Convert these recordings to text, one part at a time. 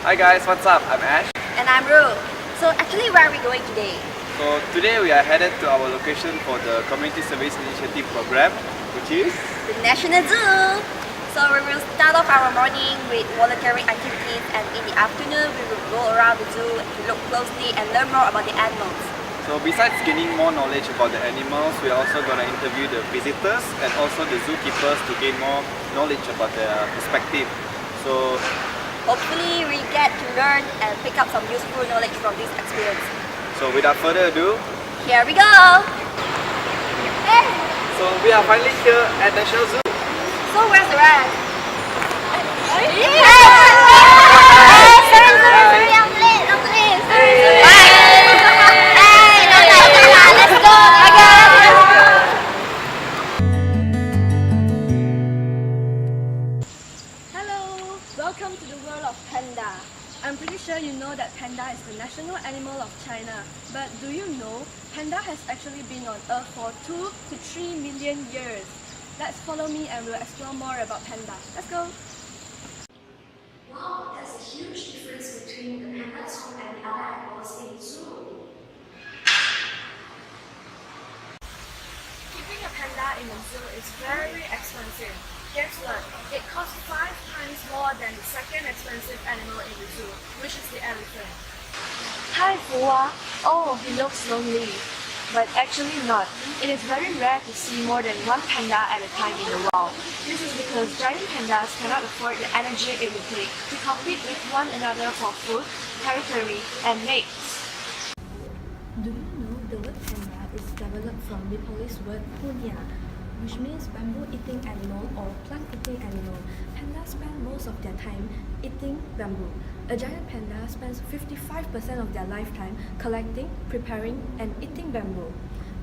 Hi guys, what's up? I'm Ash. And I'm Ru. So actually, where are we going today? So today we are headed to our location for the Community Service Initiative program, which is The National Zoo. So we will start off our morning with volunteering activities, and in the afternoon we will go around the zoo to look closely and learn more about the animals. So besides gaining more knowledge about the animals, we are also going to interview the visitors and also the zookeepers to gain more knowledge about their perspective. So hopefully we get to learn and pick up some useful knowledge from this experience. So without further ado, here we go! So we are finally here at National Zoo. So where's the rest? Sorry, I'm late. Let's go! Hello! Welcome to the world of panda. I'm pretty sure you know that panda is the national animal of China. But do you know, panda has actually been on Earth for 2 to 3 million years. Let's follow me and we'll explore more about panda. Let's go! Wow, there's a huge difference between the panda zoo and the other animals in the zoo. Keeping a panda in a zoo is very expensive. Guess what? It costs 5 times more than the second expensive animal in the zoo, which is the elephant. Hi, Fua. Oh, he looks lonely. But actually not. It is very rare to see more than one panda at a time in the wild. This is because giant pandas cannot afford the energy it would take to compete with one another for food, territory, and mates. Do you know the word panda is developed from Nepalese word punya, which means bamboo-eating animal or plant-eating animal. Pandas spend most of their time eating bamboo. A giant panda spends 55% of their lifetime collecting, preparing, and eating bamboo.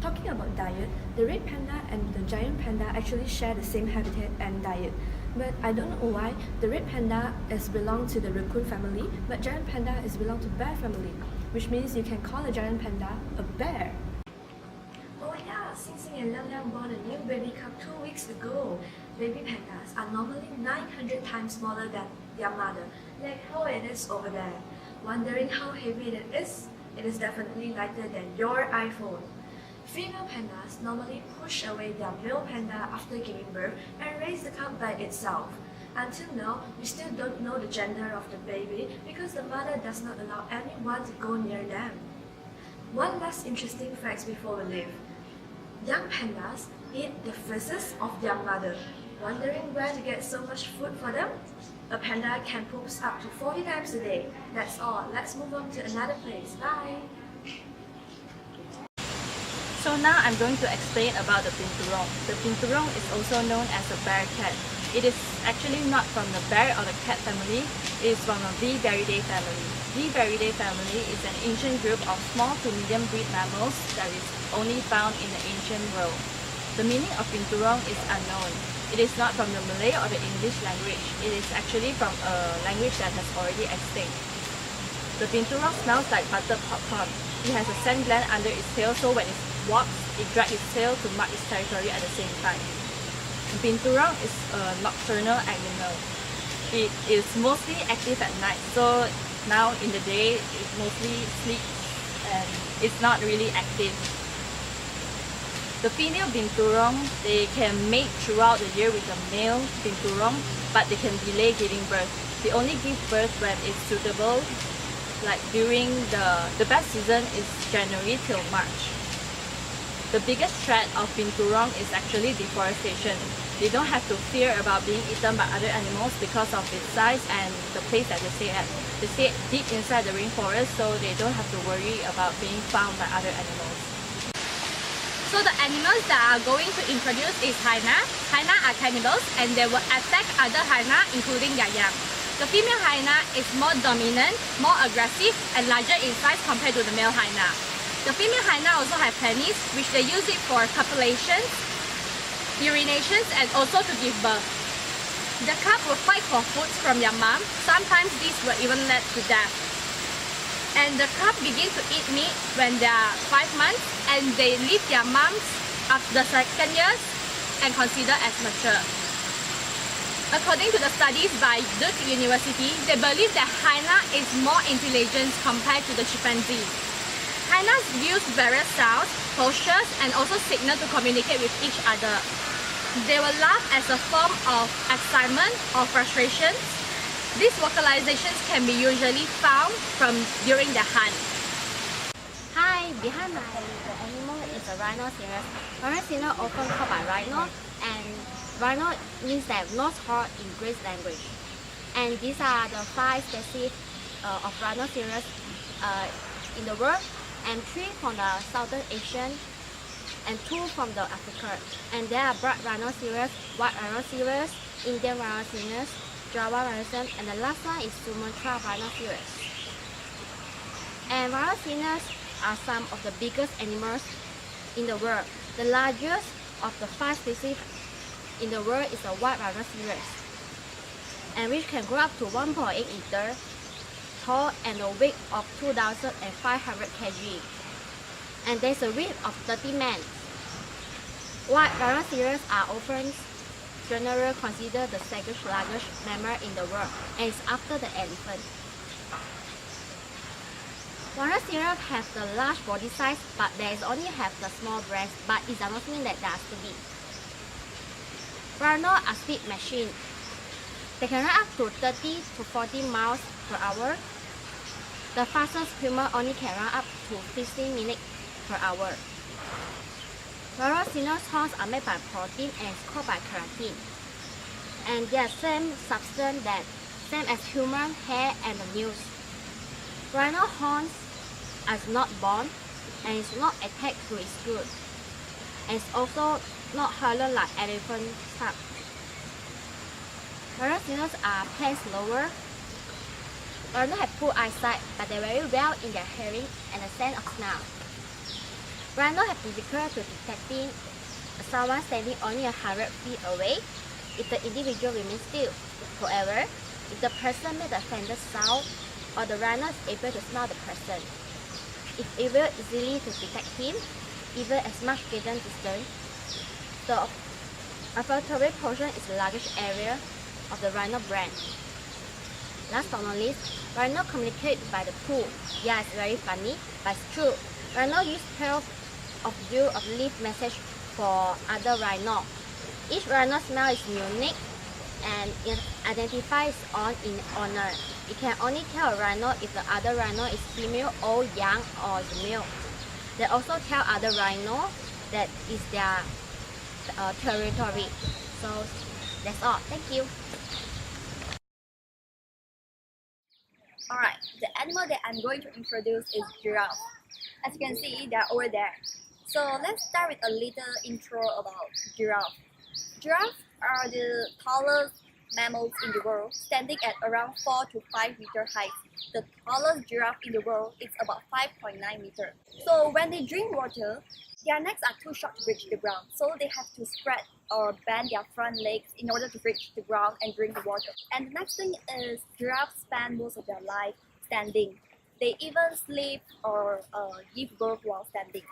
Talking about diet, the red panda and the giant panda actually share the same habitat and diet. But I don't know why the red panda is belong to the raccoon family, but giant panda is belong to bear family, which means you can call a giant panda a bear. Oh yeah, Xing Xing and Liang Liang bought a new baby cub 2 weeks ago. Baby pandas are normally 900 times smaller than their mother, like how it is over there. Wondering how heavy it is? It is definitely lighter than your iPhone. Female pandas normally push away their male panda after giving birth and raise the cub by itself. Until now, we still don't know the gender of the baby because the mother does not allow anyone to go near them. One last interesting fact before we leave. Young pandas eat the feces of their mother. Wondering where to get so much food for them? A panda can poop up to 40 times a day. That's all. Let's move on to another place. Bye! So now I'm going to explain about the binturong. The binturong is also known as a bear cat. It is actually not from the bear or the cat family. It is from the Viverridae family. Viverridae family is an ancient group of small to medium breed mammals that is only found in the ancient world. The meaning of binturong is unknown. It is not from the Malay or the English language. It is actually from a language that has already extinct. The binturong smells like buttered popcorn. It has a scent gland under its tail, so when it walks, it drags its tail to mark its territory at the same time. The binturong is a nocturnal animal. It is mostly active at night, so now in the day it mostly sleeps and it's not really active. The female binturong, they can mate throughout the year with the male binturong, but they can delay giving birth. They only give birth when it's suitable, like during the best season is January till March. The biggest threat of binturong is actually deforestation. They don't have to fear about being eaten by other animals because of its size and the place that they stay at. They stay deep inside the rainforest, so they don't have to worry about being found by other animals. So the animals that are going to introduce is hyena. Hyena are cannibals and they will attack other hyena including their young. The female hyena is more dominant, more aggressive and larger in size compared to the male hyena. The female hyena also have penis, which they use it for copulations, urinations and also to give birth. The cub will fight for food from their mom. Sometimes this will even lead to death. And the cub begin to eat meat when they are 5 months and they leave their moms after the second years and consider as mature. According to the studies by Duke University, they believe that hyena is more intelligent compared to the chimpanzee. Hyenas use various sounds, postures, and also signals to communicate with each other. They will laugh as a form of excitement or frustration. These vocalizations can be usually found during the hunt. Hi, behind my head, the animal is a rhinoceros. Rhinoceros often called by rhino, and rhino means that nose horn in Greek language. And these are the 5 species of rhinoceros in the world, and 3 from the Southern Asian and 2 from the Africa. And there are black rhinoceros, white rhinoceros, Indian rhinoceros, Java rhinoceros, and the last one is Sumatra rhinoceros. And rhinoceros are some of the biggest animals in the world. The largest of the 5 species in the world is a white rhinoceros, and which can grow up to 1.8 meters tall and a weight of 2,500 kg. And there's a weight of 30 men. White rhinoceros are often generally considered the second largest mammal in the world, and it's after the elephant. Rhinoceros have the large body size, but they only have the small breast, but it does not mean that they are stupid. Rhino are speed machines. They can run up to 30 to 40 miles per hour. The fastest swimmer only can run up to 15 minutes per hour. Rhinoceros horns are made by protein and is called by keratin. And they are same substance that same as human hair and the nails. Rhino horns are not bone and is not attached to its foot. And it's also not hollow like elephant stump. Rhinoceros are pants lower. Rhinos have poor eyesight, but they very well in their hearing and the sense of smell. Rhinos have difficulty to detecting someone standing only 100 feet away if the individual remains still. However, if the person makes a faint sound or the rhino is able to smell the person, it's able easily to detect him, even at much greater distance. The olfactory portion is the largest area of the rhino brain. Last but not least, rhino communicate by the poo. Yeah, it's very funny, but it's true. Rhino use pairs of view of leave message for other rhino. Each rhino smell is unique and it identifies in honor. It can only tell a rhino if the other rhino is female or young or is male. They also tell other rhino that is their territory. So that's all. Thank you. Alright, the animal that I'm going to introduce is giraffe. As you can see, they're over there. So let's start with a little intro about giraffe. Giraffes are the tallest mammals in the world, standing at around 4 to 5 meter height. The tallest giraffe in the world is about 5.9 meters. So when they drink water, their necks are too short to reach the ground, so they have to spread or bend their front legs in order to reach the ground and drink the water. And the next thing is giraffes spend most of their life standing. They even sleep or give birth while standing.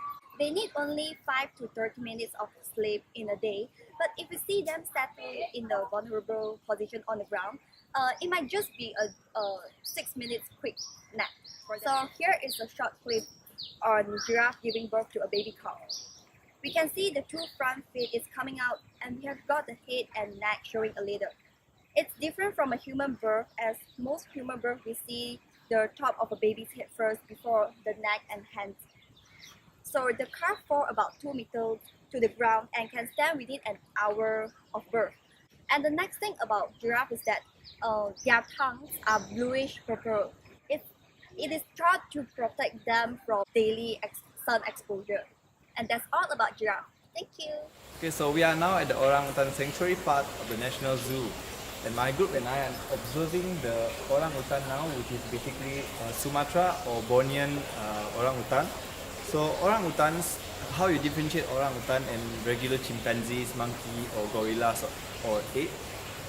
They need only 5 to 30 minutes of sleep in a day, but if you see them settle in the vulnerable position on the ground, it might just be a 6 minutes quick nap. So here is a short clip on giraffe giving birth to a baby calf. We can see the 2 front feet is coming out, and we have got the head and neck showing a little. It's different from a human birth, as most human birth we see the top of a baby's head first before the neck and hands. So the calf fall about 2 meters to the ground and can stand within an hour of birth. And the next thing about giraffe is that their tongues are bluish purple. It is thought to protect them from daily sun exposure. And that's all about giraffe. Thank you. Okay, so we are now at the orangutan sanctuary part of the National Zoo. And my group and I are observing the orangutan now, which is basically Sumatra or Bornean orangutan. So orangutans, how you differentiate orangutan and regular chimpanzees, monkey or gorillas or ape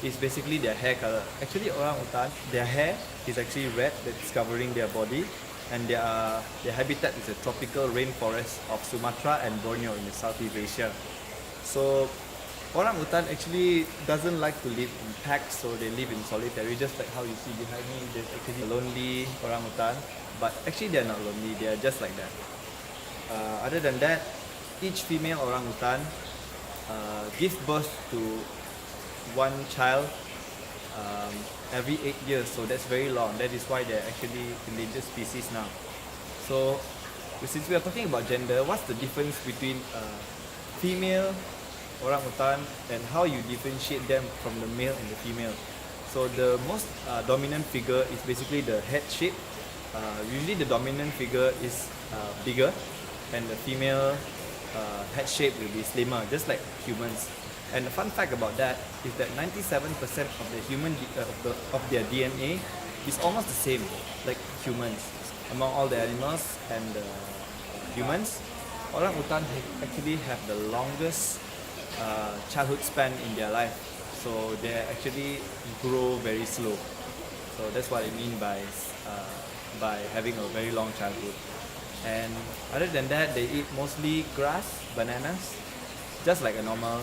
is basically their hair color. Actually orangutan, their hair is actually red, that's covering their body, and their habitat is a tropical rainforest of Sumatra and Borneo in the Southeast Asia. So Orangutan actually doesn't like to live in packs, so they live in solitary, just like how you see behind me. There's actually a lonely orangutan, but actually they're not lonely, they're just like that. Other than that, each female orangutan gives birth to one child every 8 years, so that's very long. That is why they're actually endangered species now. So since we are talking about gender, what's the difference between female orangutan and how you differentiate them from the male and the female? So the most dominant figure is basically the head shape. Usually the dominant figure is bigger, and the female head shape will be slimmer, just like humans. And the fun fact about that is that 97% of the human of their DNA is almost the same like humans. Among all the animals and humans, orangutan actually have the longest childhood span in their life. So they actually grow very slow. So that's what I mean by having a very long childhood. And other than that, they eat mostly grass, bananas, just like a normal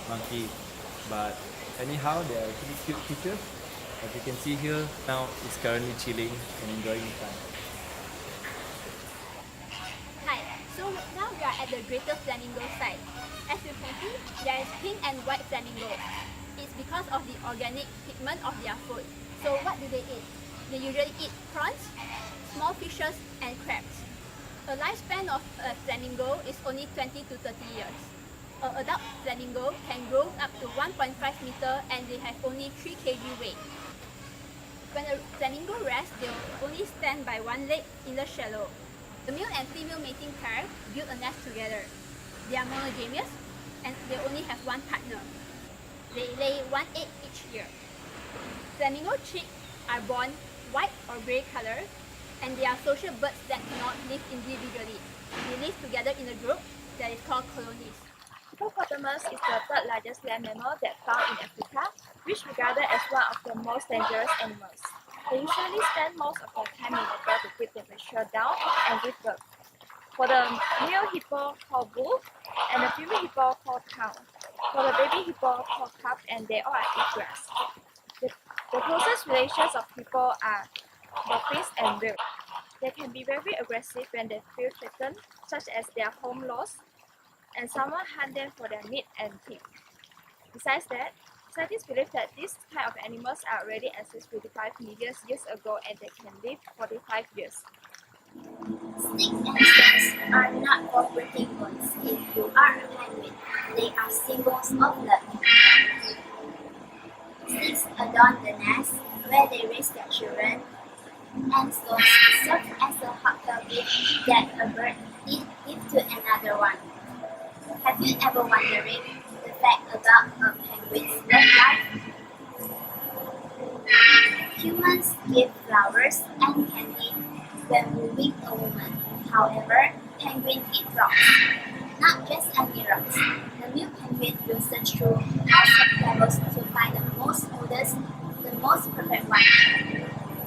monkey. But anyhow, they are actually cute creatures. As you can see here, now it's currently chilling and enjoying its time. Hi, so now we are at the Greater Flamingo site. As you can see, there is pink and white flamingo. It's because of the organic pigment of their food. So what do they eat? They usually eat prawns, small fishes and crabs. A lifespan of a flamingo is only 20 to 30 years. An adult flamingo can grow up to 1.5 meter and they have only 3 kg weight. When a flamingo rests, they will only stand by one leg in the shallow. The male and female mating pair build a nest together. They are monogamous and they only have one partner. They lay one egg each year. Flamingo chicks are born white or grey color, and they are social birds that cannot live individually. They live together in a group that is called colonies. Hippopotamus is the third largest land mammal that found in Africa, which is regarded as one of the most dangerous animals. They usually spend most of their time in water to keep temperature down and give birth. For the male hippo called bull, and the female hippo called cow. For the baby hippo called calf, and they all eat grass. The closest relations of hippo are dolphins and whales. They can be very aggressive when they feel threatened, such as their home loss, and someone hunt them for their meat and teeth. Besides that, scientists believe that these type of animals are already exist 55 million years ago and they can live 45 years. Sticks and stones are not for breaking bones. If you are a penguin, they are symbols of love. Sticks adorn the nest where they raise their children, and stones serve as a hot gift that a bird gives to another one. Have you ever wondered the fact about a penguin's love life? Humans give flowers and candy when wooing a woman. However, penguins eat rocks, not just any rocks. The male penguin will search through house of pebbles to find the most oldest, the most perfect one.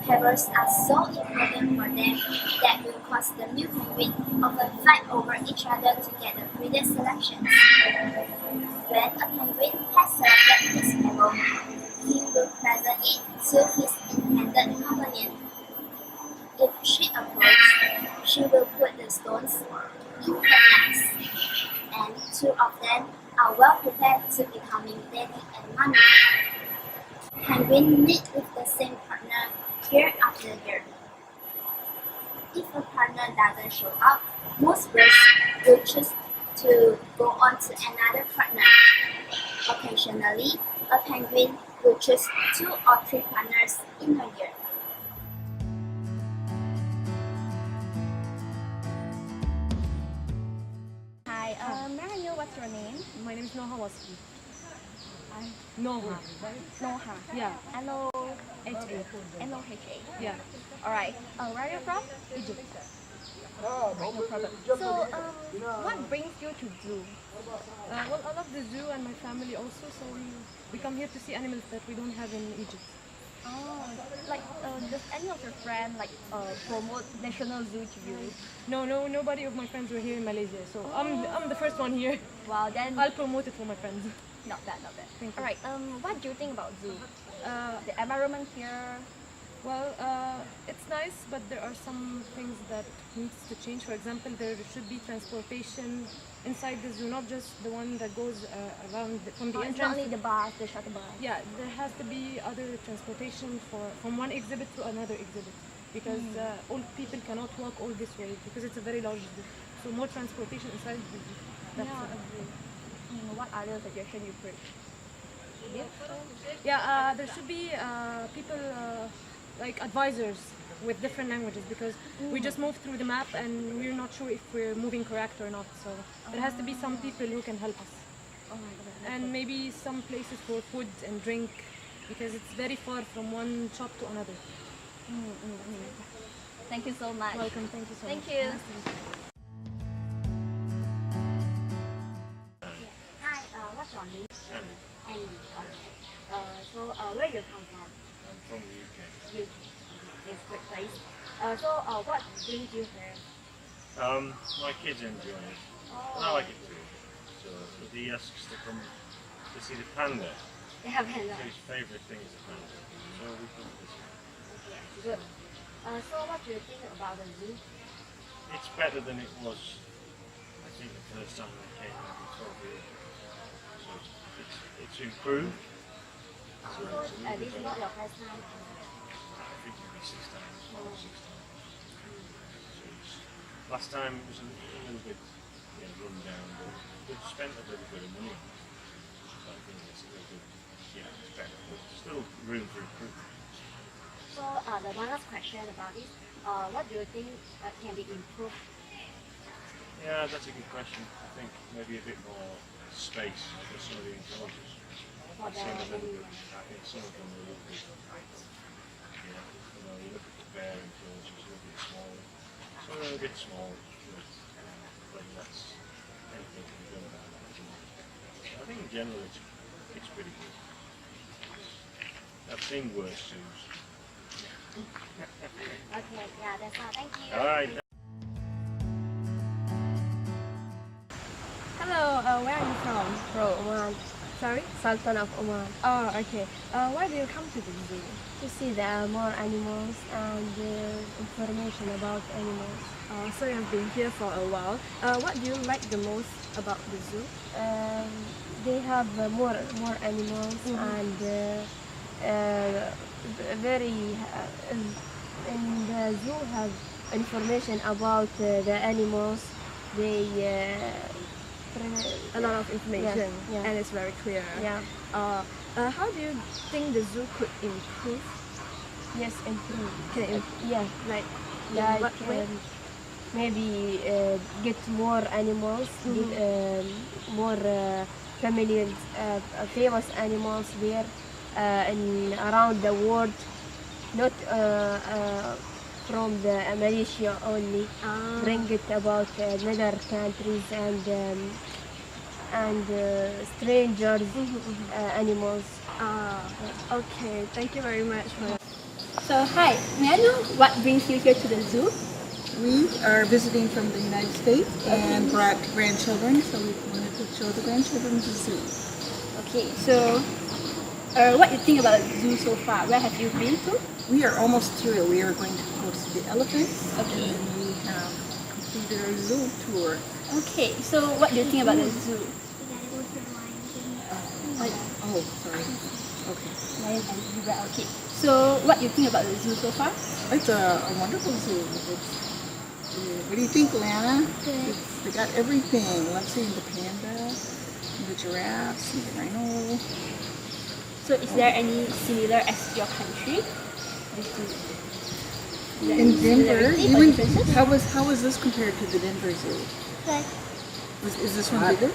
Pebbles are so important for them that will cause the male penguin often fight over each other to get the breeder selections. When a penguin has selected his pebble, he will present it to his intended companion. If she approaches, she will put the stones in her nest, and two of them are well prepared to becoming daddy and mommy. Penguins mate with the same partner year after year. If a partner doesn't show up, most birds will choose to go on to another partner. Occasionally, a penguin will choose 2 or 3 partners in a year. Hi, may I know what's your name? My name is Noha Waski. Noha. Noha. Yeah. N-O-H-A. H-A. N-O-H-A. Yeah. Alright. Where are you from? Egypt. Right, no problem. So, what brings you to zoo? Well, I love the zoo and my family also, so we come here to see animals that we don't have in Egypt. Oh, like does any of your friend like promote National Zoo to you? No, nobody of my friends were here in Malaysia, so I'm the first one here. Wow, then I'll promote it for my friends. not bad, not bad. Thank you. All right. What do you think about zoo? The environment here. Well, it's nice, but there are some things that needs to change. For example, there should be transportation inside the zoo, not just the one that goes around from the It's not entrance. only the bus, the shuttle bus. Yeah, there has to be other transportation from one exhibit to another exhibit, because all people cannot walk all this way because it's a very large zoo. So more transportation inside the zoo. That's it. What other suggestion you put? Yeah, there should be people like advisors with different languages, because we just moved through the map and we're not sure if we're moving correct or not. So there has to be some people who can help us. Oh my god. And maybe some places for food and drink, because it's very far from one shop to another. Thank you so much. Welcome, thank you so much. Thank you. Hi, what's your name? Annie. So where you come from? I'm from the UK. UK. It's a great place. What brings you here? My kids enjoy it. And I like it too. So he asks to come to see the panda. They have panda. So his favourite thing is the panda. So we come this way. Okay, good. So what do you think about the zoo? It's better than it was, I think, the first time I came maybe 12 years ago. So it's improved. So it's a little This bit is not better. your first time. I think maybe 6 times. 6 times. So last time it was a little bit run down, but we've spent a little bit of money on it. So I think it's a little bit, it's better, but still room for improvement. So the one last question about this. What do you think can be improved? Yeah, that's a good question. I think maybe a bit more space for some of the enclosures. For I've the seen a little bit. animals? I think some of them are a little bit tight. Yeah, you look at the bear enclosures, a little bit small. Some are a bit small, but that's anything can be done about that. I think in general it's pretty good. I've seen worse zoos. Okay, yeah, that's all. Thank you. All right. Hello, where are you from? From Oman, Sorry? Sultan of Oman, Oh, okay. Why do you come to the zoo? to see there are more animals and information about animals. So you have been here for a while. What do you like the most about the zoo? They have more animals and very and the zoo have information about the animals. They A lot of information, yeah. and it's very clear. yeah, How do you think the zoo could improve? yes, improve. Can it Yeah, like like what way? maybe get more animals, get more familiar, famous animals there in around the world, not from the Malaysia only. Bring it about other countries and strangers animals. Okay, thank you very much for So hi, may I know what brings you here to the zoo? We are visiting from the United States and brought grandchildren, so we wanted to show the grandchildren the zoo. Okay, so what do you think about the zoo so far? Where have you been to? We are almost through. We are going to go to the elephants, Okay. and we have completed our zoo tour. Okay, so what do you think about the zoo? Oh, sorry. Okay. Lion and zebra. Okay, so what do you think about the zoo so far? It's a wonderful zoo. What do you think, Lana? They got everything. Let's see, the panda, the giraffes, the rhino. So is there any similar as your country? In Denver, similarity or differences? how was this compared to the Denver Zoo? Like, Is this one bigger?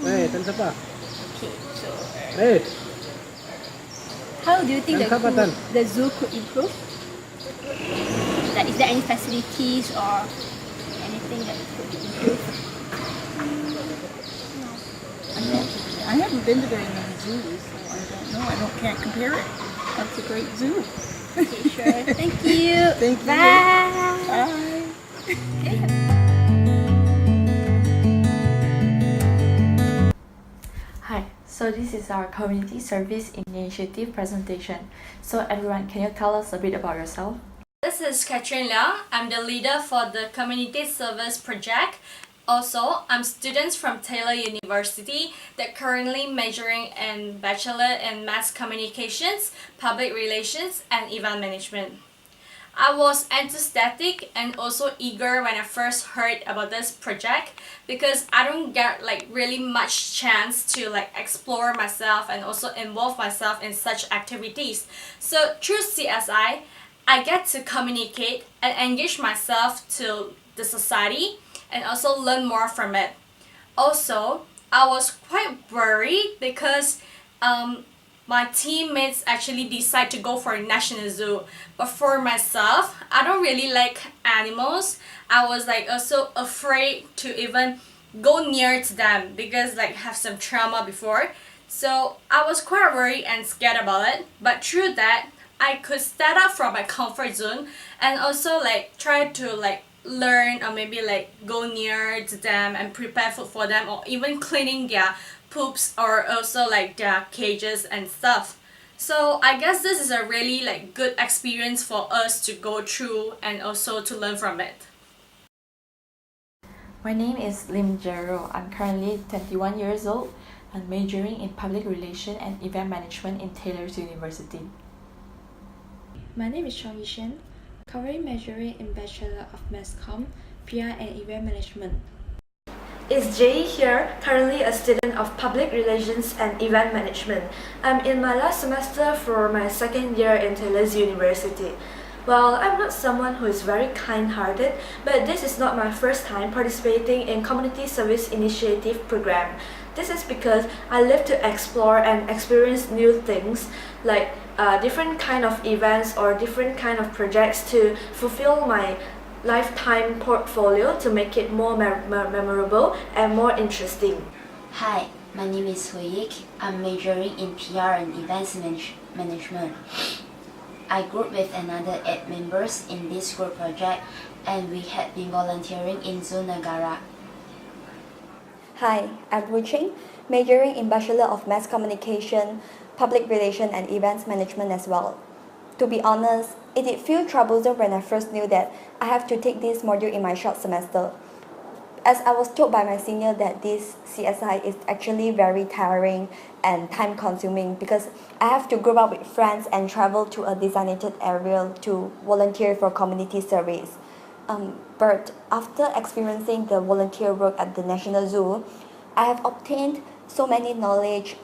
okay, so how do you think the zoo could improve? Like, is there any facilities or anything that could be improved? I haven't been to very many zoos, so I don't know. Can't compare it. That's a great zoo. Okay, sure. Thank you. Thank you. Bye. Bye. Hi, so this is our community service initiative presentation. So everyone, can you tell us a bit about yourself? This is Catherine Liang. I'm the leader for the community service project. Also, I'm students from Taylor University that currently majoring in Bachelor in Mass Communications, Public Relations, and Event Management. I was enthusiastic and also eager when I first heard about this project because I don't get really much chance to explore myself and also involve myself in such activities. So through CSI, I get to communicate and engage myself to the society and also learn more from it. Also, I was quite worried because my teammates actually decide to go for a national zoo, but for myself, I don't really like animals. I was also afraid to even go near to them because have some trauma before. So I was quite worried and scared about it, but through that I could step up from my comfort zone and also try to learn or maybe go near to them and prepare food for them or even cleaning their poops or also their cages and stuff. So I guess this is a really good experience for us to go through and also to learn from it. My name is Lim Jero. I'm currently 21 years old and majoring in Public Relations and Event Management in Taylor's University. My name is Chong Yishen, currently majoring in Bachelor of Mass Comm, PR and Event Management. It's Jay here, currently a student of Public Relations and Event Management. I'm in my last semester for my second year in Taylor's University. Well, I'm not someone who is very kind-hearted, but this is not my first time participating in Community Service Initiative program. This is because I live to explore and experience new things, like different kind of events or different kind of projects to fulfill my lifetime portfolio to make it more memorable and more interesting. Hi, my name is Hui Yik. I'm majoring in PR and Events Management. I grouped with another 8 members in this group project and we had been volunteering in Zoo Negara. Hi, I'm Wu Ching, majoring in Bachelor of Mass Communication, Public Relations and Events Management as well. To be honest, it did feel troublesome when I first knew that I have to take this module in my short semester, as I was told by my senior that this CSI is actually very tiring and time-consuming because I have to group up with friends and travel to a designated area to volunteer for community service. But after experiencing the volunteer work at the National Zoo, I have obtained so many knowledge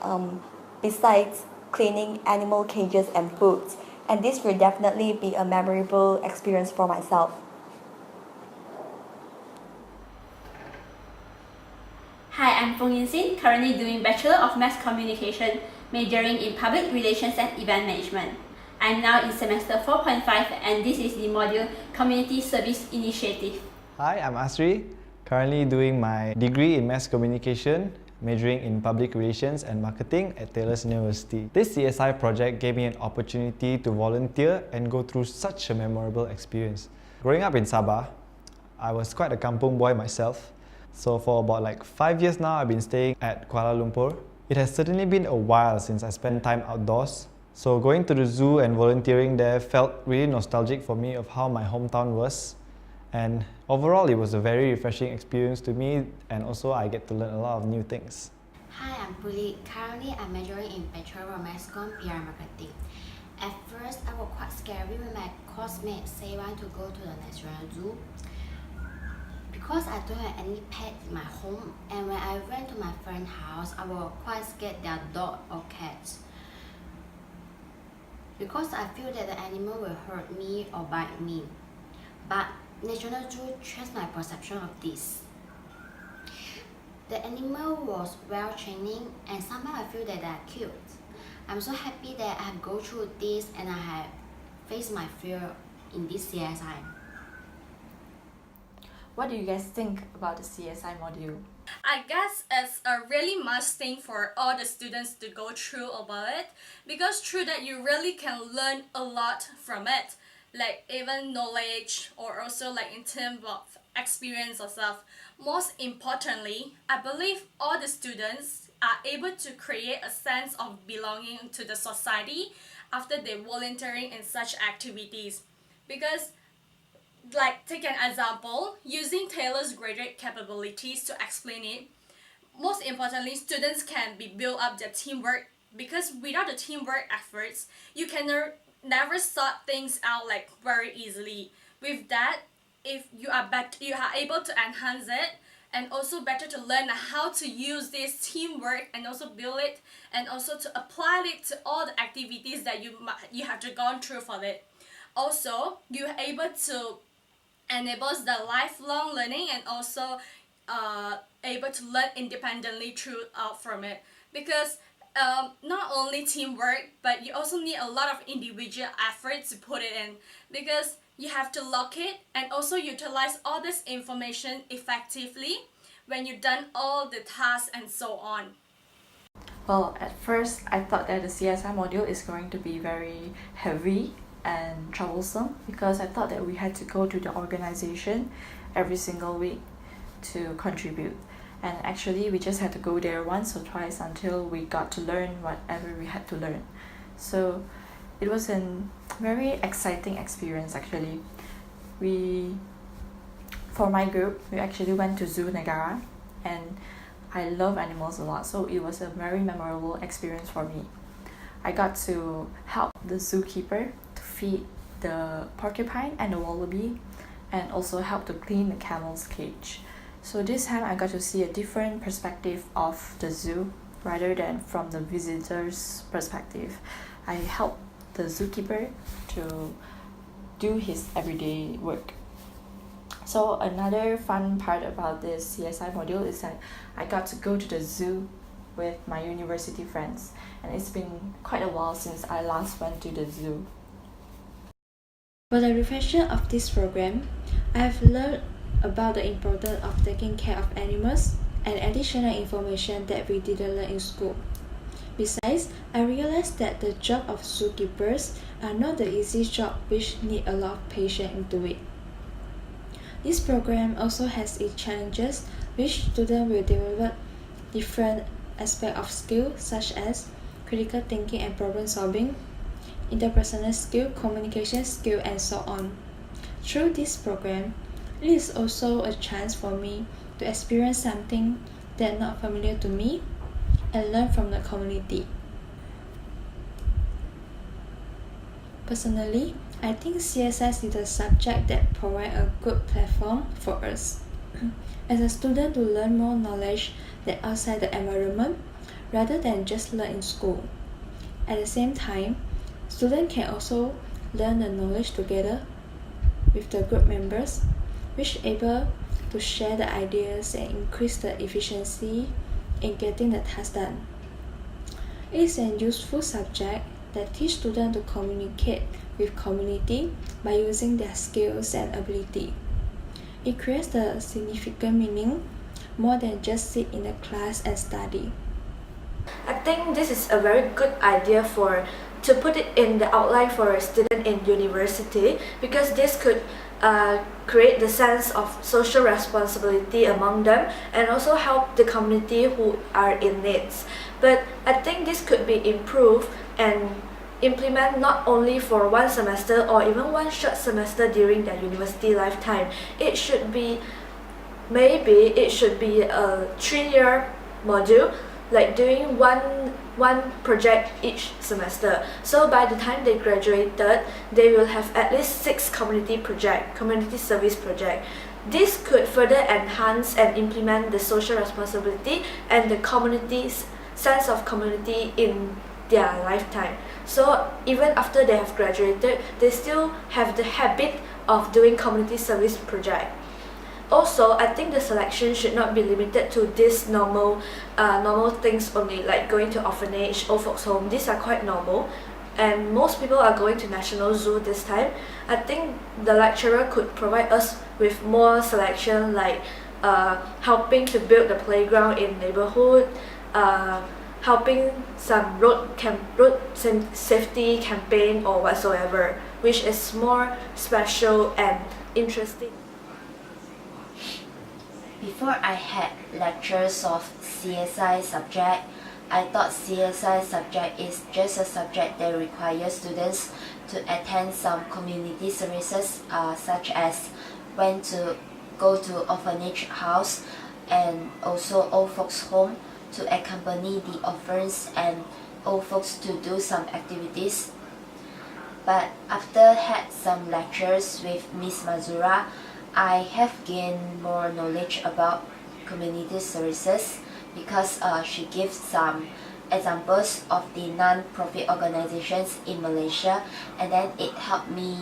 besides cleaning animal cages and foods, and this will definitely be a memorable experience for myself. Hi, I'm Feng Yinxin, currently doing Bachelor of Mass Communication, majoring in Public Relations and Event Management. I'm now in semester 4.5 and this is the module Community Service Initiative. Hi, I'm Asri, currently doing my degree in Mass Communication, majoring in Public Relations and Marketing at Taylor's University. This CSI project gave me an opportunity to volunteer and go through such a memorable experience. Growing up in Sabah, I was quite a kampung boy myself. So for about 5 years now, I've been staying at Kuala Lumpur. It has certainly been a while since I spent time outdoors. So going to the zoo and volunteering there felt really nostalgic for me of how my hometown was. And overall, it was a very refreshing experience to me, and also I get to learn a lot of new things. Hi, I'm Puli. Currently, I'm majoring in Bachelor of Mass Comm, PR Marketing. At first, I was quite scared when my classmates say want to go to the National Zoo. Because I don't have any pet in my home, and when I went to my friend's house, I was quite scared their dog or cats. Because I feel that the animal will hurt me or bite me. But National Zoo changed my perception of this. The animal was well trained and somehow I feel that they are cute. I'm so happy that I have gone through this and I have faced my fear in this CSI. what do you guys think about the CSI module? I guess it's a really must thing for all the students to go through about it, because through that you really can learn a lot from it, like even knowledge or also like in terms of experience or stuff. Most importantly, I believe all the students are able to create a sense of belonging to the society after they volunteering in such activities. Because like take an example, using Taylor's graduate capabilities to explain it, most importantly, students can be build up their teamwork, because without the teamwork efforts, you can never sort things out like very easily. With that, if you are able to enhance it, and also better to learn how to use this teamwork and also build it, and also to apply it to all the activities that you have to gone through for it. Also, you're able to enable the lifelong learning, and also able to learn independently throughout from it, because not only teamwork, but you also need a lot of individual efforts to put it in, because you have to locate and also utilize all this information effectively when you've done all the tasks and so on. Well, at first I thought that the CSI module is going to be very heavy and troublesome, because I thought that we had to go to the organization every single week to contribute, and actually we just had to go there once or twice until we got to learn whatever we had to learn. So it was a very exciting experience actually. For my group, we actually went to Zoo Negara, and I love animals a lot, so it was a very memorable experience for me. I got to help the zookeeper to feed the porcupine and the wallaby, and also help to clean the camel's cage. So this time I got to see a different perspective of the zoo rather than from the visitor's perspective. I helped the zookeeper to do his everyday work. So another fun part about this CSI module is that I got to go to the zoo with my university friends, and it's been quite a while since I last went to the zoo. For the refresher of this program, I have learned about the importance of taking care of animals and additional information that we didn't learn in school. Besides, I realized that the job of zookeepers are not the easy job which need a lot of patience into it. This program also has its challenges, which students will develop different aspects of skill such as critical thinking and problem solving, interpersonal skill, communication skill, and so on. Through this program, it is also a chance for me to experience something that not familiar to me and learn from the community. Personally, I think CSS is a subject that provides a good platform for us as a student to learn more knowledge that outside the environment rather than just learn in school. At the same time, students can also learn the knowledge together with the group members, which are able to share the ideas and increase the efficiency in getting the task done. It is a useful subject that teaches students to communicate with community by using their skills and ability. It creates the significant meaning more than just sit in a class and study. I think this is a very good idea to put it in the outline for a student in university, because this could create the sense of social responsibility among them and also help the community who are in needs. But I think this could be improved and implement not only for one semester or even one short semester during their university lifetime. It should be a 3-year module, like doing one project each semester. So by the time they graduated, they will have at least 6 community service project. This could further enhance and implement the social responsibility and the community's sense of community in their lifetime. So even after they have graduated, they still have the habit of doing community service project. Also, I think the selection should not be limited to these normal things only, like going to orphanage, old folks home. These are quite normal, and most people are going to National Zoo this time, I think the lecturer could provide us with more selection, like helping to build the playground in neighborhood, helping some road safety campaign or whatsoever, which is more special and interesting. Before I had lectures of CSI subject, I thought CSI subject is just a subject that requires students to attend some community services such as when to go to orphanage house and also old folks home to accompany the orphans and old folks to do some activities. But after had some lectures with Miss Mazura, I have gained more knowledge about community services because she gives some examples of the non-profit organizations in Malaysia, and then it helped me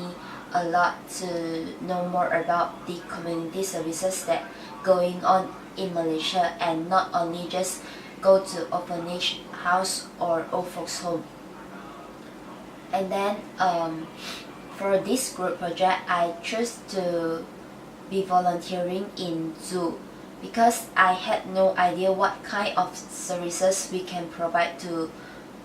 a lot to know more about the community services that going on in Malaysia and not only just go to orphanage house or old folks home. And then for this group project, I chose to be volunteering in zoo because I had no idea what kind of services we can provide to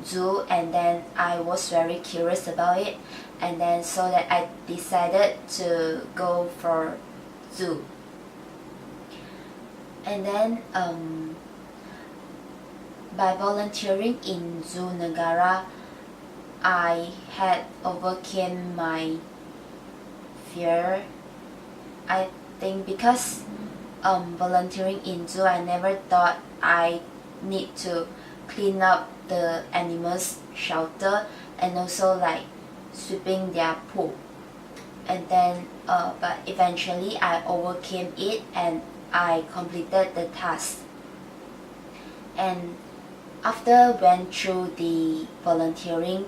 zoo, and then I was very curious about it, and then so that I decided to go for zoo. And then by volunteering in Zoo Negara, I had overcame my fear. I think because volunteering in zoo, I never thought I need to clean up the animals' shelter and also like sweeping their poop. And then but eventually I overcame it and I completed the task. And after went through the volunteering,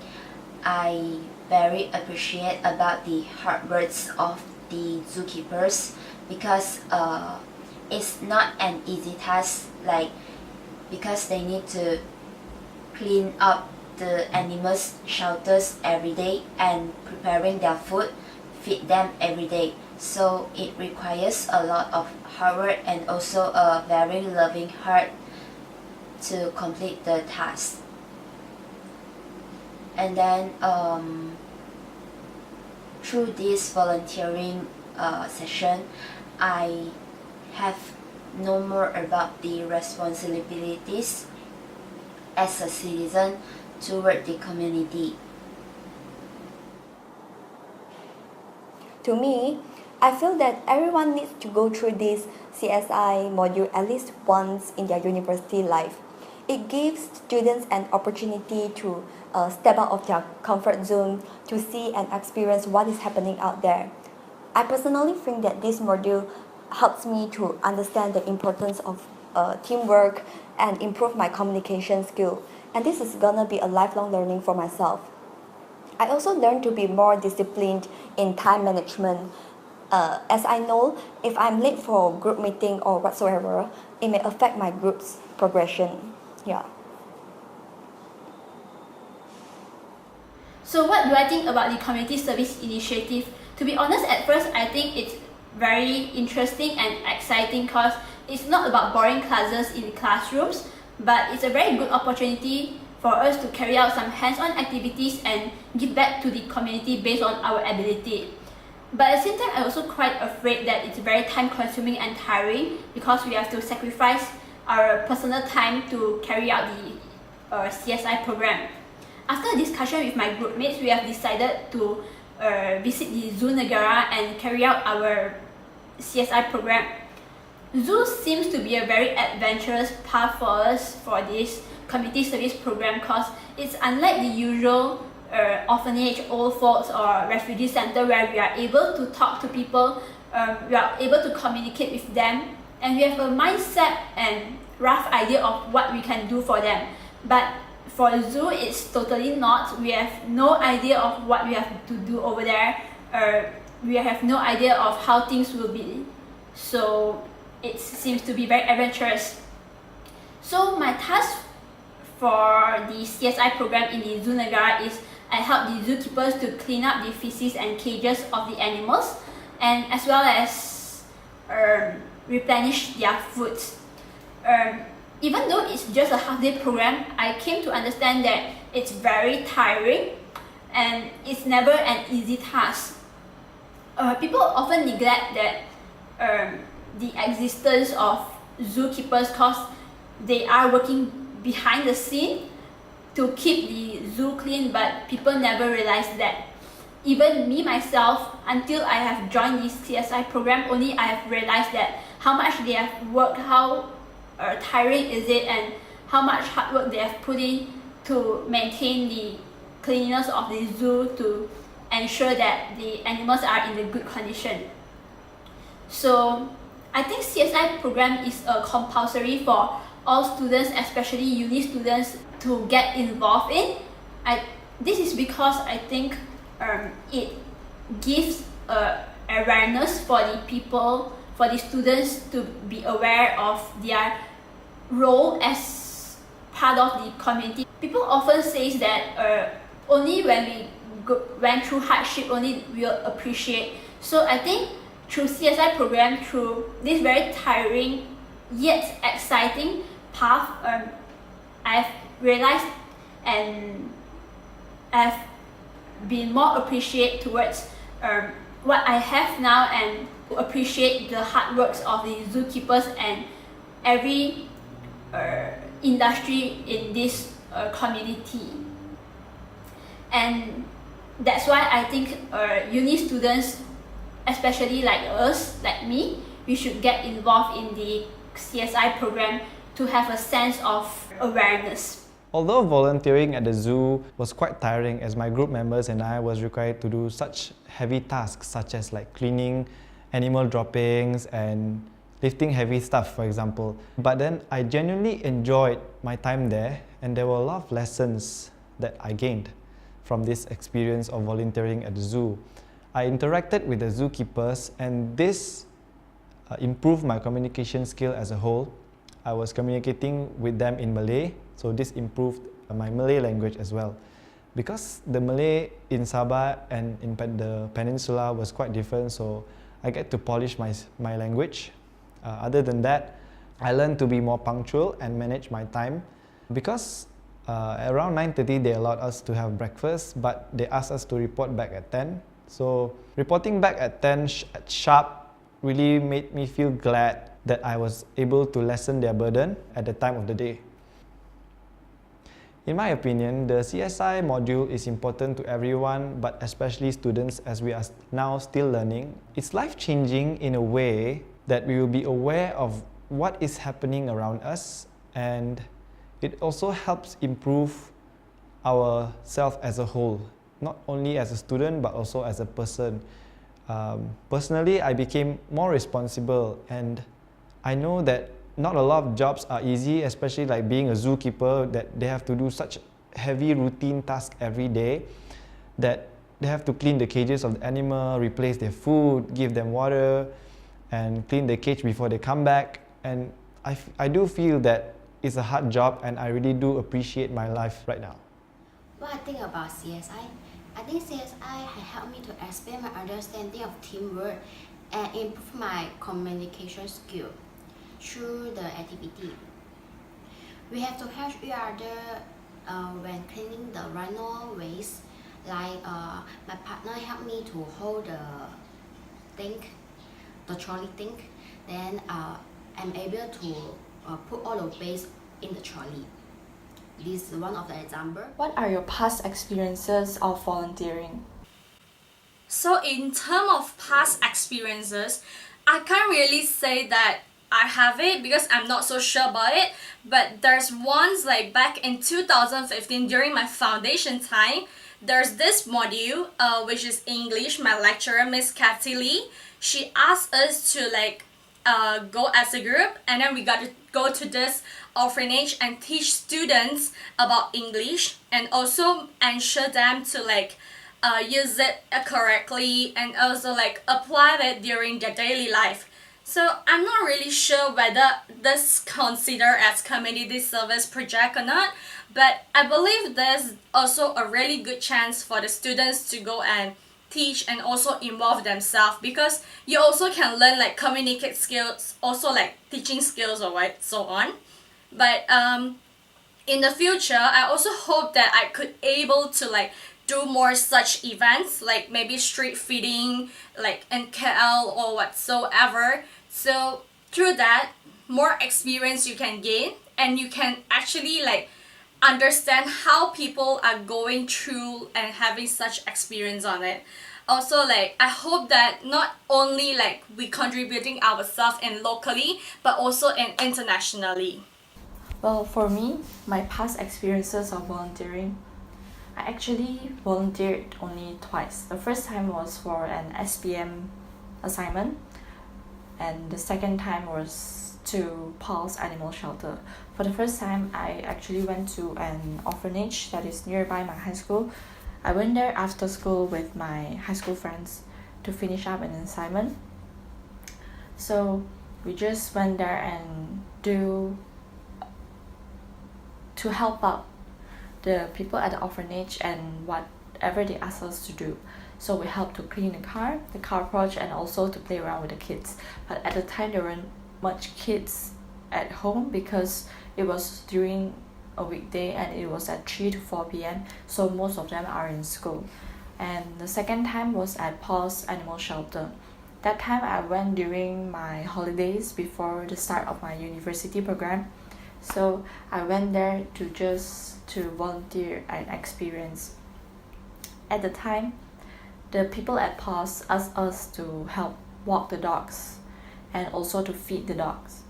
I very appreciate about the hard works of the zookeepers because it's not an easy task, like because they need to clean up the animals' shelters every day and preparing their food, feed them every day. So it requires a lot of hard work and also a very loving heart to complete the task. And then through this volunteering session, I have known more about the responsibilities as a citizen toward the community. To me, I feel that everyone needs to go through this CSI module at least once in their university life. It gives students an opportunity to step out of their comfort zone to see and experience what is happening out there. I personally think that this module helps me to understand the importance of teamwork and improve my communication skill. And this is gonna be a lifelong learning for myself. I also learned to be more disciplined in time management. As I know, if I'm late for a group meeting or whatsoever, it may affect my group's progression. Yeah. So what do I think about the community service initiative? To be honest, at first I think it's very interesting and exciting because it's not about boring classes in classrooms, but it's a very good opportunity for us to carry out some hands-on activities and give back to the community based on our ability. But at the same time, I'm also quite afraid that it's very time-consuming and tiring because we have to sacrifice our personal time to carry out the CSI program. After a discussion with my group mates, we have decided to visit the Zoo Negara and carry out our CSI program. Zoo seems to be a very adventurous path for us for this community service program because it's unlike the usual orphanage, old folks or refugee center where we are able to talk to people, we are able to communicate with them, and we have a mindset and rough idea of what we can do for them. But for zoo, it's totally not. We have no idea of what we have to do over there. We have no idea of how things will be. So it seems to be very adventurous. So my task for the CSI program in the Zoo Negara is I help the zookeepers to clean up the feces and cages of the animals, and as well as replenish their food. Even though it's just a half-day program, I came to understand that it's very tiring and it's never an easy task. People often neglect that the existence of zookeepers because they are working behind the scene to keep the zoo clean, but people never realize that. Even me myself, until I have joined this CSI program, only I have realized that how much they have worked, how tiring is it, and how much hard work they have put in to maintain the cleanliness of the zoo, to ensure that the animals are in a good condition. So I think CSI program is compulsory for all students, especially uni students, to get involved in. This is because I think it gives awareness for the people, for the students to be aware of their role as part of the community. People often say that only when we went through hardship, only we'll appreciate. So I think through CSI program, through this very tiring yet exciting path, I've realized and I've been more appreciative towards what I have now, and appreciate the hard works of the zookeepers and every industry in this community. And that's why I think uni students, especially like us, like me, we should get involved in the CSI program to have a sense of awareness. Although volunteering at the zoo was quite tiring, as my group members and I was required to do such heavy tasks such as like cleaning animal droppings and lifting heavy stuff, for example. But then I genuinely enjoyed my time there, and there were a lot of lessons that I gained from this experience of volunteering at the zoo. I interacted with the zookeepers, and this improved my communication skill as a whole. I was communicating with them in Malay, so this improved my Malay language as well. Because the Malay in Sabah and in the peninsula was quite different, so I get to polish my language. Other than that, I learned to be more punctual and manage my time. Because around 9:30 they allowed us to have breakfast, but they asked us to report back at 10. So reporting back at 10 sharp really made me feel glad that I was able to lessen their burden at the time of the day. In my opinion, the CSI module is important to everyone, but especially students, as we are now still learning. It's life-changing in a way that we will be aware of what is happening around us, and it also helps improve ourselves as a whole, not only as a student, but also as a person. Personally, I became more responsible, and I know that not a lot of jobs are easy, especially like being a zookeeper, that they have to do such heavy routine tasks every day, that they have to clean the cages of the animal, replace their food, give them water, and clean the cage before they come back. And I do feel that it's a hard job, and I really do appreciate my life right now. What I think about CSI? I think CSI has helped me to expand my understanding of teamwork and improve my communication skill through the activity. We have to help each other when cleaning the rhino waste. Like my partner helped me to hold the trolley thing. Then I'm able to put all the waste in the trolley. This is one of the examples. What are your past experiences of volunteering? So in terms of past experiences, I can't really say that I have it because I'm not so sure about it. But there's once, like back in 2015 during my foundation time, there's this module which is English. My lecturer, Miss Kathy Lee, she asked us to go as a group, and then we got to go to this orphanage and teach students about English, and also ensure them to use it correctly, and also apply it during their daily life. So I'm not really sure whether this considered as community service project or not, but I believe there's also a really good chance for the students to go and teach and also involve themselves, because you also can learn like communicate skills, also like teaching skills or what so on. But in the future, I also hope that I could able to like do more such events, like maybe street feeding like in KL or whatsoever. So through that, more experience you can gain, and you can actually like understand how people are going through and having such experience on it. Also, like I hope that not only like we contributing ourselves in locally, but also in internationally. Well, for me, my past experiences of volunteering, I actually volunteered only twice. The first time was for an SPM assignment, and the second time was to Paul's Animal Shelter. For the first time, I actually went to an orphanage that is nearby my high school. I went there after school with my high school friends to finish up an assignment. So we just went there and to help out the people at the orphanage and whatever they asked us to do. So we helped to clean the car porch, and also to play around with the kids. But at the time there weren't much kids at home because it was during a weekday and it was at 3 to 4 p.m. So most of them are in school. And the second time was at Paul's Animal Shelter. That time I went during my holidays before the start of my university program. So I went there to volunteer and experience. At the time, the people at Paws asked us to help walk the dogs and also to feed the dogs.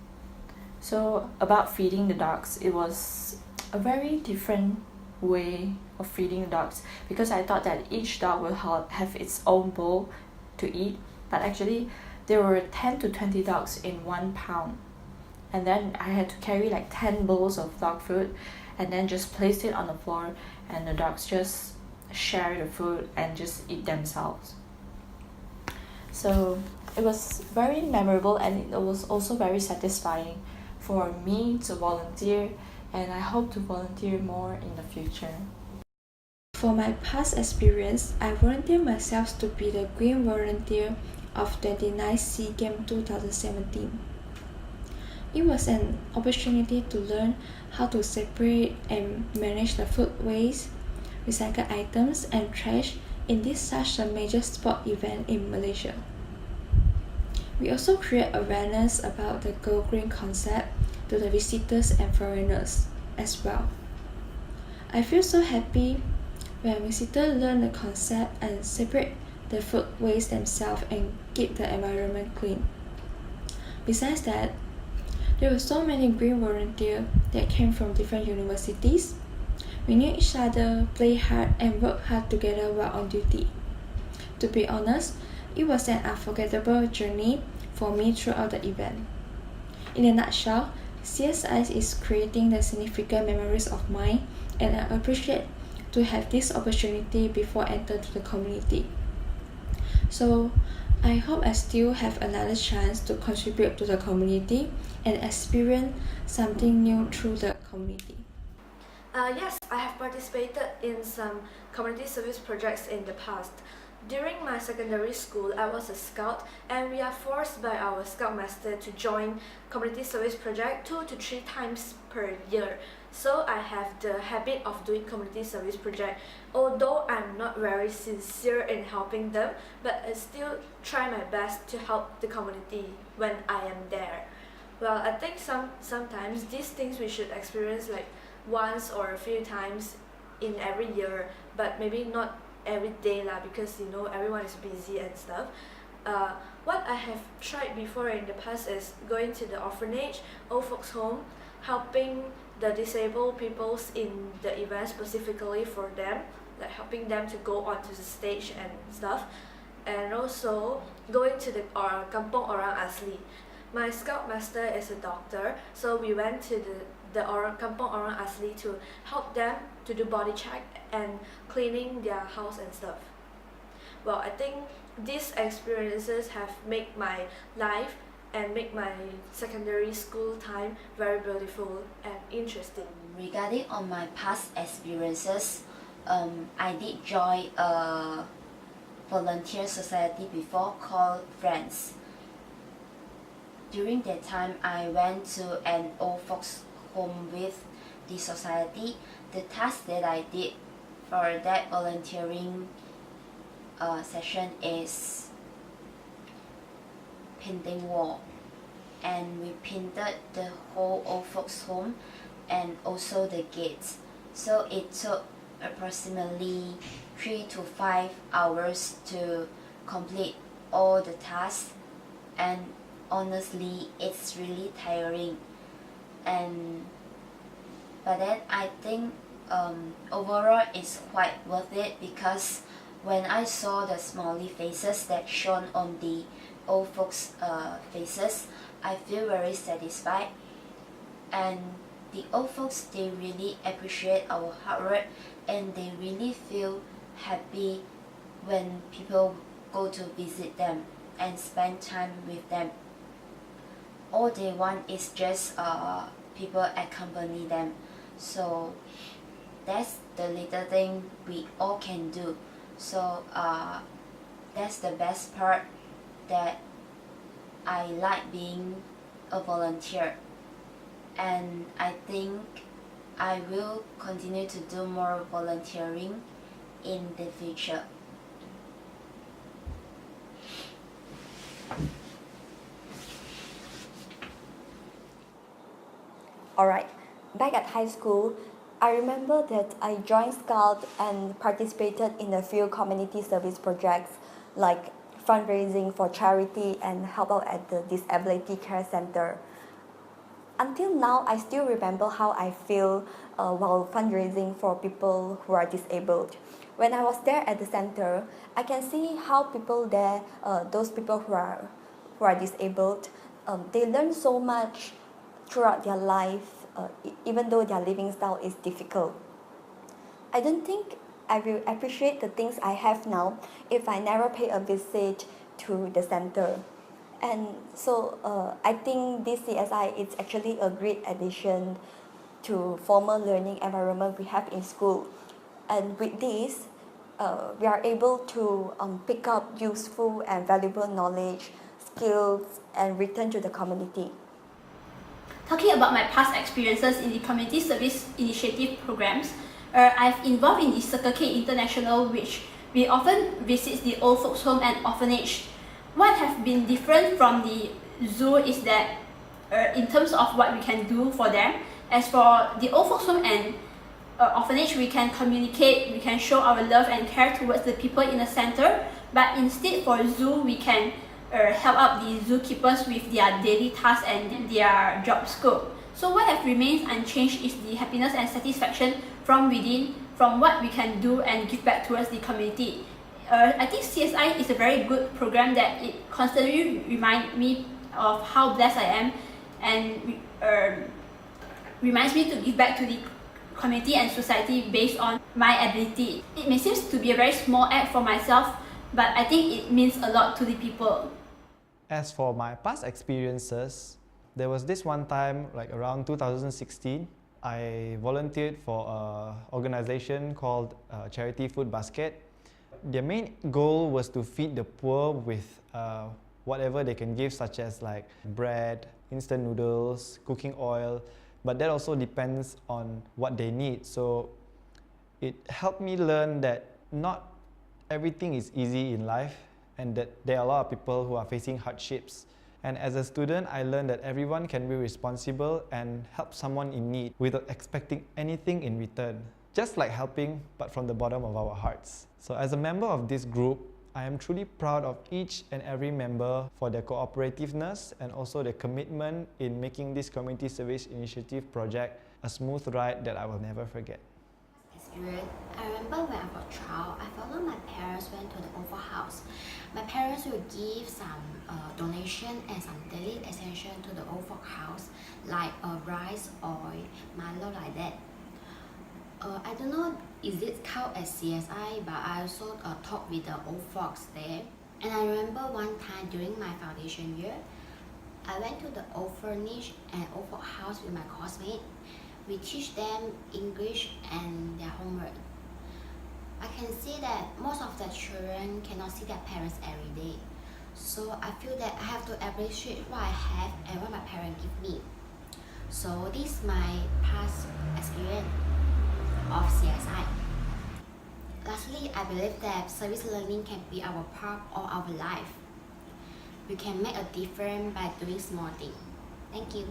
So about feeding the dogs, it was a very different way of feeding the dogs, because I thought that each dog will have its own bowl to eat, but actually there were 10 to 20 dogs in 1 pound. And then I had to carry like 10 bowls of dog food and then just place it on the floor, and the dogs just share the food and just eat themselves. So it was very memorable, and it was also very satisfying for me to volunteer, and I hope to volunteer more in the future. For my past experience, I volunteered myself to be the Green Volunteer of 29 SEA Games 2017. It was an opportunity to learn how to separate and manage the food waste, recycle items, and trash in this such a major sport event in Malaysia. We also create awareness about the Go Green concept to the visitors and foreigners as well. I feel so happy when visitors learn the concept and separate the food waste themselves and keep the environment clean. Besides that, there were so many green volunteers that came from different universities. We knew each other, play hard, and work hard together while on duty. To be honest, it was an unforgettable journey for me throughout the event. In a nutshell, CSI is creating the significant memories of mine, and I appreciate to have this opportunity before I enter to the community. So I hope I still have another chance to contribute to the community and experience something new through the community. Yes, I have participated in some community service projects in the past. During my secondary school, I was a scout, and we are forced by our scoutmaster to join community service project 2 to 3 times per year. So I have the habit of doing community service project, although I'm not very sincere in helping them, but I still try my best to help the community when I am there. Well, I think sometimes these things we should experience like once or a few times in every year, but maybe not every day lah, because you know everyone is busy and stuff. What I have tried before in the past is going to the orphanage, old folks home, helping the disabled peoples in the event specifically for them, like helping them to go onto the stage and stuff, and also going to the Kampung Orang Asli. My scoutmaster is a doctor, so we went to the Kampung Orang Asli to help them to do body check and cleaning their house and stuff. Well, I think these experiences have made my life and make my secondary school time very beautiful and interesting. Regarding on my past experiences, I did join a volunteer society before called Friends. During that time, I went to an old folks home with the society. The task that I did for that volunteering session is painting wall, and we painted the whole old folks home and also the gates. So it took approximately 3 to 5 hours to complete all the tasks, and honestly it's really tiring. But then I think overall it's quite worth it, because when I saw the smiley faces that shone on the old folks faces, I feel very satisfied. And the old folks, they really appreciate our hard work, and they really feel happy when people go to visit them and spend time with them. All they want is just people accompany them. So that's the little thing we all can do. So that's the best part that I like being a volunteer, and I think I will continue to do more volunteering in the future. Alright, back at high school, I remember that I joined Scout and participated in a few community service projects like fundraising for charity and help out at the Disability Care Center. Until now, I still remember how I feel while fundraising for people who are disabled. When I was there at the center, I can see how people there, those people who are disabled, they learn so much throughout their life, even though their living style is difficult. I don't think I will appreciate the things I have now if I never pay a visit to the center. And so I think this CSI is actually a great addition to formal learning environment we have in school. And with this, we are able to pick up useful and valuable knowledge, skills, and return to the community. Talking about my past experiences in the community service initiative programs, I've involved in the Circle K International, which we often visit the old folks home and orphanage. What have been different from the zoo is that in terms of what we can do for them, as for the old folks home and orphanage, we can communicate, we can show our love and care towards the people in the center, but instead for zoo, we can help out the zookeepers with their daily tasks and their job scope. So what have remained unchanged is the happiness and satisfaction from within, from what we can do and give back towards the community. I think CSI is a very good program that it constantly reminds me of how blessed I am, and reminds me to give back to the community and society based on my ability. It may seem to be a very small act for myself, but I think it means a lot to the people. As for my past experiences, there was this one time, like around 2016, I volunteered for an organization called Charity Food Basket. Their main goal was to feed the poor with whatever they can give, such as like bread, instant noodles, cooking oil, but that also depends on what they need. So it helped me learn that not everything is easy in life, and that there are a lot of people who are facing hardships. And as a student, I learned that everyone can be responsible and help someone in need without expecting anything in return. Just like helping, but from the bottom of our hearts. So as a member of this group, I am truly proud of each and every member for their cooperativeness and also their commitment in making this community service initiative project a smooth ride that I will never forget. I remember when I was a child, I followed my parents went to the Oval House. My parents will give some donation and some daily essential to the Oval House, like rice, oil, Milo, like that. I don't know is it count as CSI, but I also talked with the old folks there. And I remember one time during my foundation year, I went to the orphanage and old folk house with my classmates. We teach them English and their homework. I can see that most of the children cannot see their parents every day. So I feel that I have to appreciate what I have and what my parents give me. So this is my past experience of CSI. Lastly, I believe that service learning can be our part of our life. We can make a difference by doing small things. Thank you.